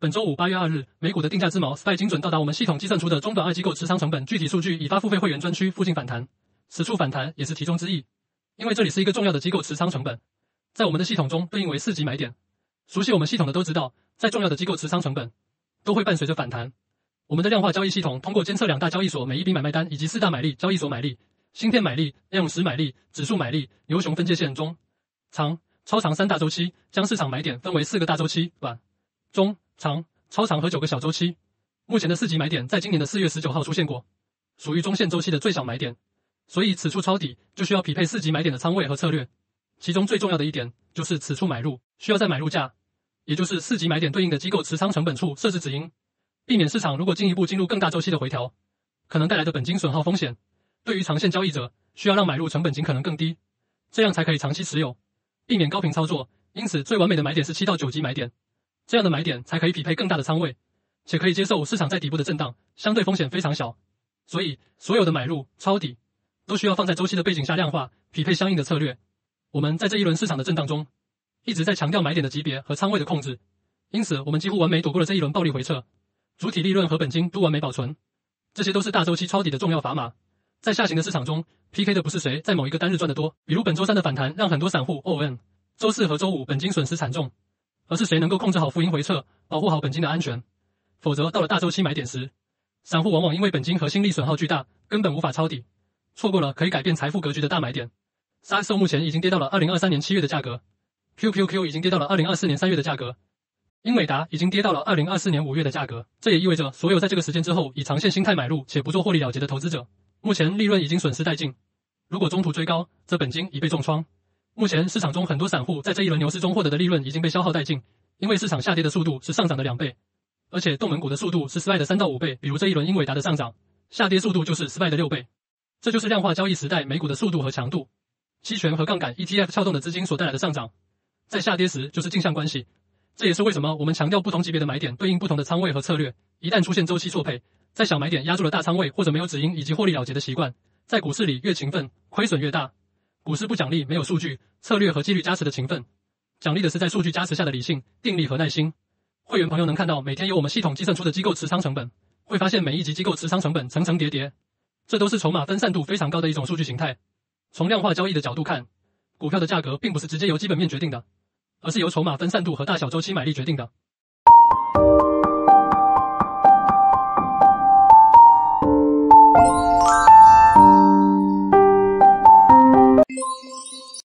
本周五8月2日，美股的定价之锚 SPY 精准到达我们系统计算出的中短二机构持仓成本，具体数据已发付费会员专区附近反弹，此处反弹也是其中之一，因为这里是一个重要的机构持仓成本，在我们的系统中对应为4级买点。熟悉我们系统的都知道，在重要的机构持仓成本都会伴随着反弹。我们的量化交易系统通过监测2大交易所每一笔买卖单以及4大买力交易所买力、芯片买力、量时买力、指数买力、牛熊分界线中长、超长3大周期，将市场买点分为4个大周期：短、中、长、超长和9个小周期。目前的4级买点在今年的4月19号出现过，属于中线周期的最小买点，所以此处抄底就需要匹配4级买点的仓位和策略。其中最重要的一点就是此处买入需要在买入价，也就是4级买点对应的机构持仓成本处设置止盈，避免市场如果进一步进入更大周期的回调，可能带来的本金损耗风险。对于长线交易者，需要让买入成本尽可能更低，这样才可以长期持有，避免高频操作。因此最完美的买点是7到9级买点，这样的买点才可以匹配更大的仓位，且可以接受市场在底部的震荡，相对风险非常小。所以所有的买入、抄底都需要放在周期的背景下量化，匹配相应的策略。我们在这一轮市场的震荡中一直在强调买点的级别和仓位的控制，因此我们几乎完美躲过了这一轮暴力回撤，主体利润和本金都完美保存，这些都是大周期抄底的重要砝码。在下行的市场中 PK 的不是谁在某一个单日赚得多，比如本周3的反弹让很多散户 ON， 周4和周5本金损失惨重，而是谁能够控制好浮盈回撤，保护好本金的安全。否则到了大周期买点时，散户往往因为本金和心力损耗巨大，根本无法抄底，错过了可以改变财富格局的大买点。SASO 目前已经跌到了2023年7月的价格， QQQ 已经跌到了2024年3月的价格，英伟达已经跌到了2024年5月的价格。这也意味着所有在这个时间之后以长线心态买入且不做获利了结的投资者，目前利润已经损失殆尽，如果中途追高，则本金已被重创。目前市场中很多散户在这一轮牛市中获得的利润已经被消耗殆尽，因为市场下跌的速度是上涨的2倍，而且动能股的速度是 SPY 的3到5倍，比如这一轮英伟达的上涨，下跌速度就是 SPY 的6倍。这就是量化交易时代美股的速度和强度。期权和杠杆 ETF 撬动的资金所带来的上涨，在下跌时就是镜像关系。这也是为什么我们强调不同级别的买点对应不同的仓位和策略。一旦出现周期错配，在小买点压住了大仓位或者没有止盈以及获利了结的习惯，在股市里越勤奋，亏损越大。股市不奖励没有数据、策略和纪律加持的勤奋，奖励的是在数据加持下的理性、定力和耐心。会员朋友能看到每天由我们系统计算出的机构持仓成本，会发现每一级机构持仓成本层层叠叠，这都是筹码分散度非常高的一种数据形态。从量化交易的角度看，股票的价格并不是直接由基本面决定的，而是由筹码分散度和大小周期买力决定的。